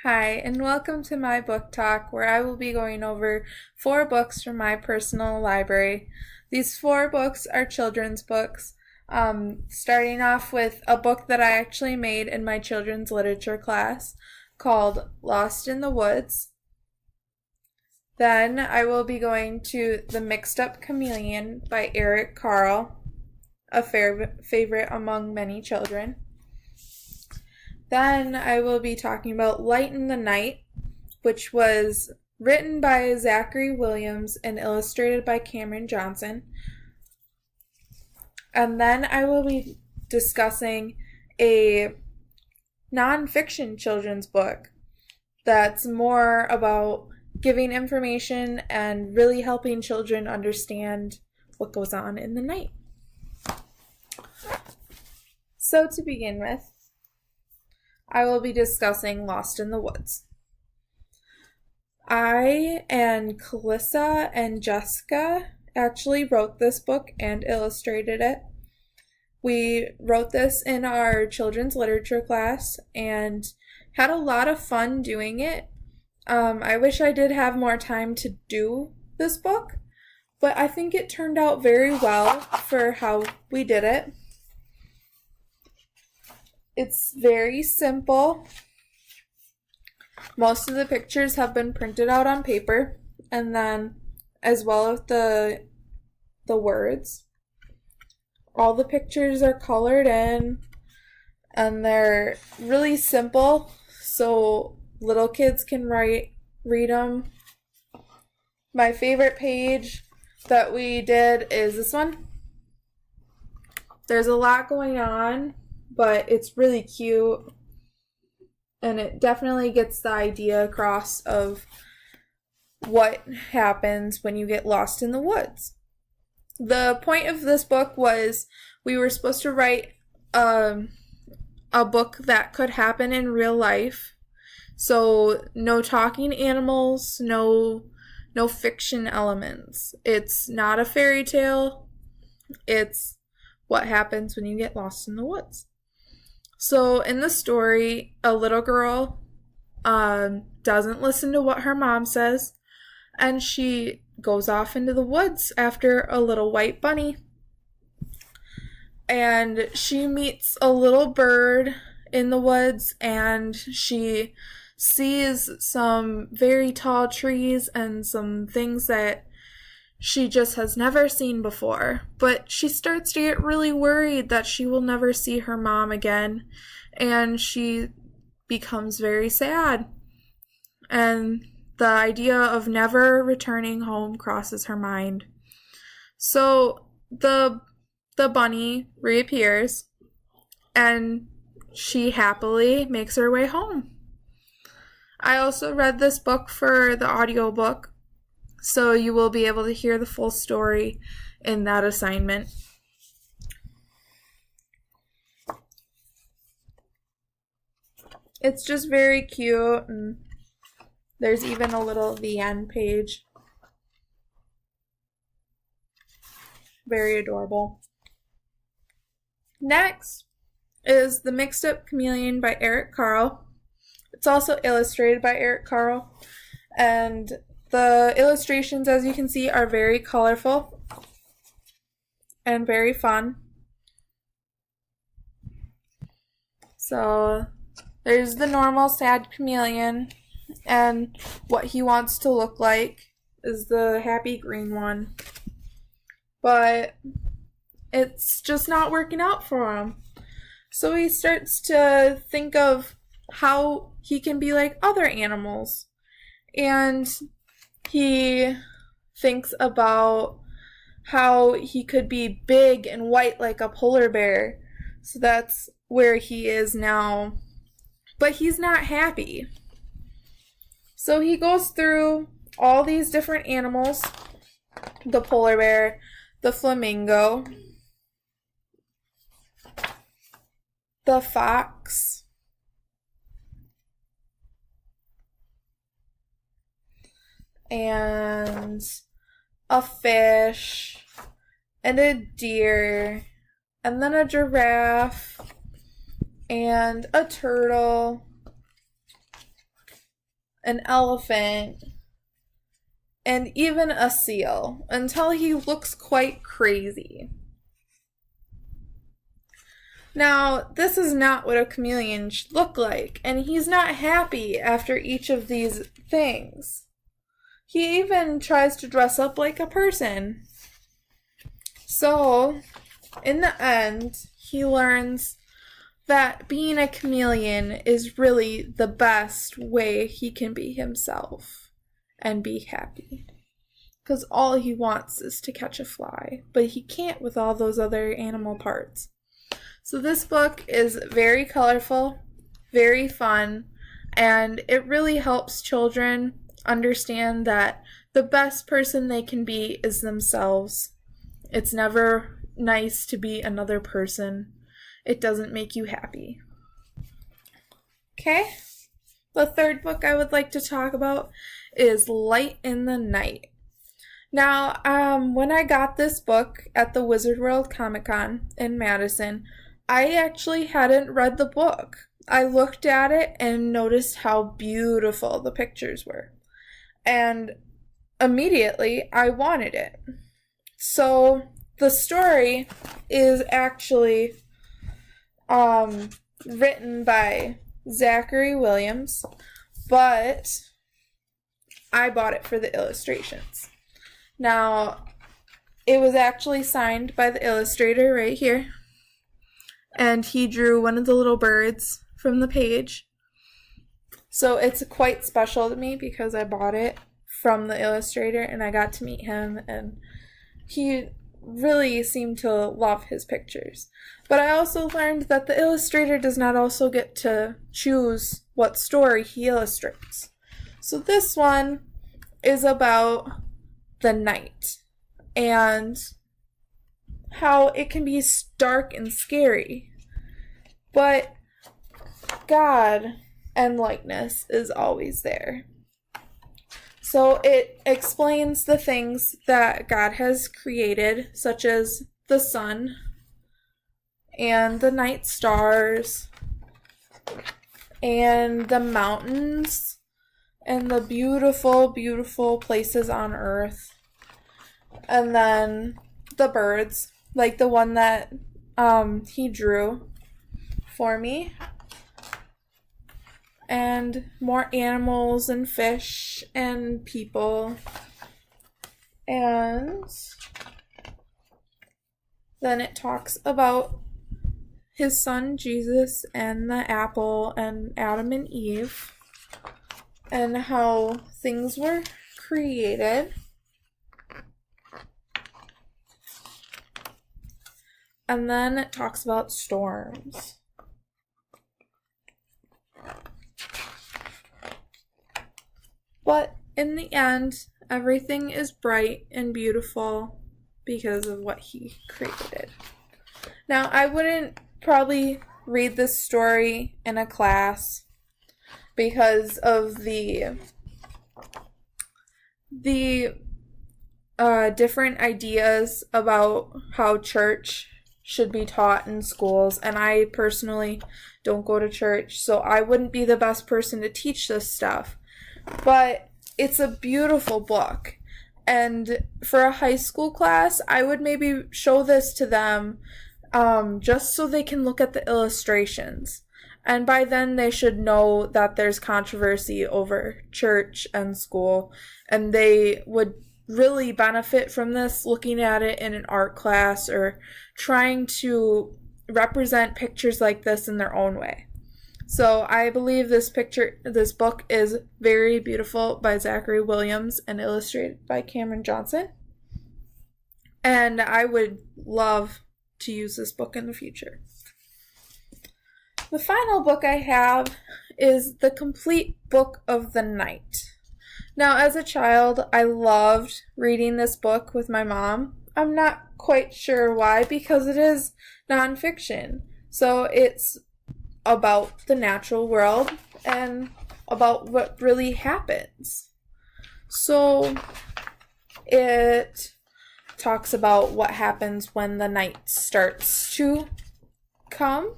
Hi, and welcome to my book talk, where I will be going over 4 books from my personal library. These 4 books are children's books, starting off with a book that I actually made in my children's literature class called Lost in the Woods. Then I will be going to The Mixed Up Chameleon by Eric Carle, a favorite among many children. Then I will be talking about Light in the Night, which was written by Zachary Williams and illustrated by Cameron Johnson. And then I will be discussing a nonfiction children's book that's more about giving information and really helping children understand what goes on in the night. So to begin with, I will be discussing Lost in the Woods. I and Calissa and Jessica actually wrote this book and illustrated it. We wrote this in our children's literature class and had a lot of fun doing it. I wish I did have more time to do this book, but I think it turned out very well for how we did it. It's very simple. Most of the pictures have been printed out on paper, and then as well as the words. All the pictures are colored in, and they're really simple, so little kids can read them. My favorite page that we did is this one. There's a lot going on, but it's really cute, and it definitely gets the idea across of what happens when you get lost in the woods. The point of this book was we were supposed to write a book that could happen in real life. So no talking animals, no fiction elements. It's not a fairy tale. It's what happens when you get lost in the woods. So in the story, a little girl doesn't listen to what her mom says, and she goes off into the woods after a little white bunny. And she meets a little bird in the woods, and she sees some very tall trees and some things that she just has never seen before. But she starts to get really worried that she will never see her mom again, and she becomes very sad. And the idea of never returning home crosses her mind. So the bunny reappears, and she happily makes her way home. I also read this book for the audiobook, so you will be able to hear the full story in that assignment. It's just very cute, and there's even a little the end page. Very adorable. Next is The Mixed Up Chameleon by Eric Carle. It's also illustrated by Eric Carle, and the illustrations, as you can see, are very colorful and very fun. So there's the normal sad chameleon, and what he wants to look like is the happy green one. But it's just not working out for him. So he starts to think of how he can be like other animals. And he thinks about how he could be big and white like a polar bear. So that's where he is now. But he's not happy. So he goes through all these different animals: the polar bear, the flamingo, the fox, and a fish, and a deer, and then a giraffe, and a turtle, an elephant, and even a seal, until he looks quite crazy. Now, this is not what a chameleon should look like, and he's not happy after each of these things. He even tries to dress up like a person. So, in the end, he learns that being a chameleon is really the best way he can be himself and be happy. Because all he wants is to catch a fly, but he can't with all those other animal parts. So this book is very colorful, very fun, and it really helps children understand that the best person they can be is themselves. It's never nice to be another person. It doesn't make you happy. Okay? The third book I would like to talk about is Light in the Night. Now, when I got this book at the Wizard World Comic Con in Madison, I actually hadn't read the book. I looked at it and noticed how beautiful the pictures were. And immediately I wanted it. So the story is actually written by Zachary Williams, but I bought it for the illustrations. Now, it was actually signed by the illustrator right here, and he drew one of the little birds from the page. So it's quite special to me because I bought it from the illustrator and I got to meet him, and he really seemed to love his pictures. But I also learned that the illustrator does not also get to choose what story he illustrates. So this one is about the night and how it can be dark and scary. But God and likeness is always there. So it explains the things that God has created, such as the sun and the night stars and the mountains and the beautiful, beautiful places on earth. And then the birds, like the one that he drew for me. And more animals and fish and people. And then it talks about his son Jesus and the apple and Adam and Eve and how things were created. And then it talks about storms. But in the end, everything is bright and beautiful because of what he created. Now, I wouldn't probably read this story in a class because of the different ideas about how church should be taught in schools, and I personally don't go to church, so I wouldn't be the best person to teach this stuff. But it's a beautiful book, and for a high school class, I would maybe show this to them just so they can look at the illustrations. And by then, they should know that there's controversy over church and school, and they would really benefit from this looking at it in an art class or trying to represent pictures like this in their own way. So I believe this book is very beautiful by Zachary Williams and illustrated by Cameron Johnson. And I would love to use this book in the future. The final book I have is The Complete Book of the Night. Now, as a child, I loved reading this book with my mom. I'm not quite sure why, because it is nonfiction. So it's about the natural world and about what really happens. So it talks about what happens when the night starts to come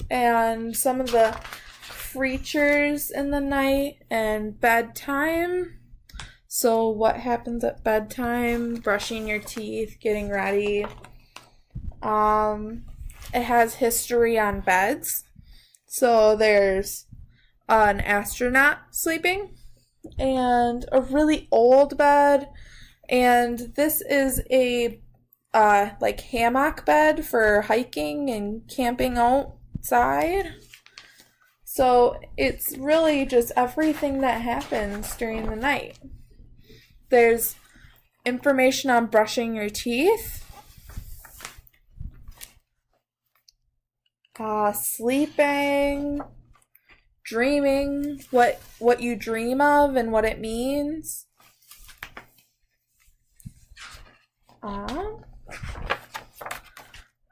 and some of the creatures in the night and bedtime. So what happens at bedtime? Brushing your teeth, getting ready. It has history on beds. So there's an astronaut sleeping and a really old bed, and this is a like hammock bed for hiking and camping outside. So it's really just everything that happens during the night. There's information on brushing your teeth, sleeping, dreaming, what you dream of and what it means.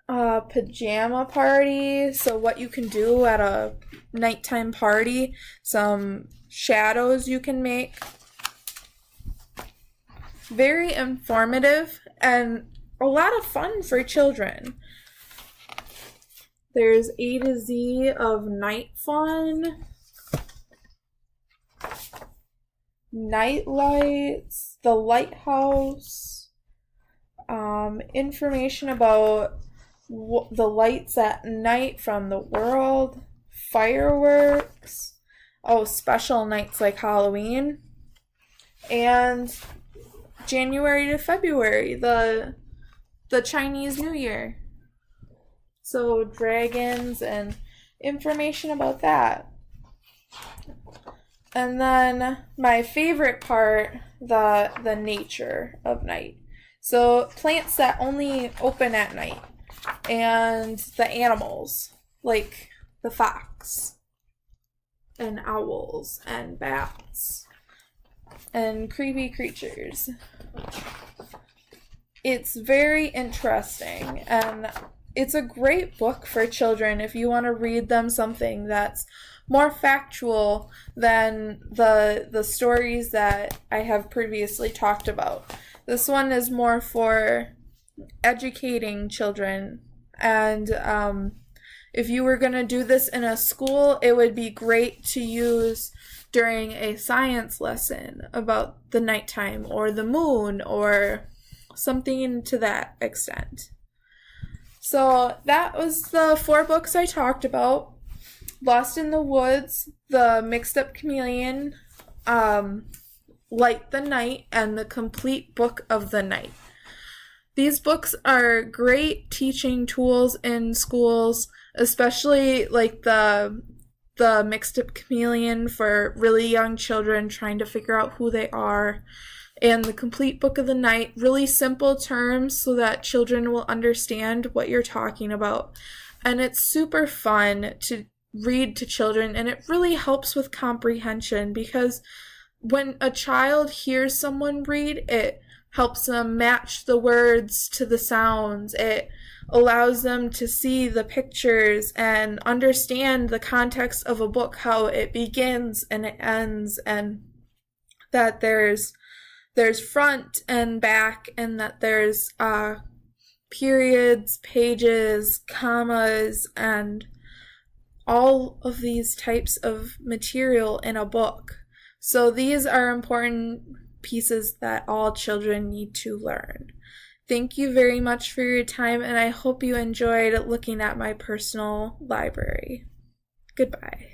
Pajama party, so what you can do at a nighttime party, some shadows you can make. Very informative and a lot of fun for children. There's A to Z of night fun, night lights, the lighthouse, information about the lights at night from the world, fireworks, special nights like Halloween, and January to February, the Chinese New Year. So dragons and information about that. And then my favorite part, the nature of night. So plants that only open at night, and the animals like the fox and owls and bats and creepy creatures. It's very interesting, and it's a great book for children if you want to read them something that's more factual than the stories that I have previously talked about. This one is more for educating children, and if you were going to do this in a school, it would be great to use during a science lesson about the nighttime or the moon or something to that extent. So that was the 4 books I talked about. Lost in the Woods, The Mixed Up Chameleon, Light the Night, and The Complete Book of the Night. These books are great teaching tools in schools, especially like the Mixed Up Chameleon for really young children trying to figure out who they are, and The Complete Book of the Night, really simple terms so that children will understand what you're talking about. And it's super fun to read to children, and it really helps with comprehension, because when a child hears someone read, it helps them match the words to the sounds. It allows them to see the pictures and understand the context of a book, how it begins and it ends, and that there's front and back, and that there's periods, pages, commas, and all of these types of material in a book. So these are important pieces that all children need to learn. Thank you very much for your time, and I hope you enjoyed looking at my personal library. Goodbye.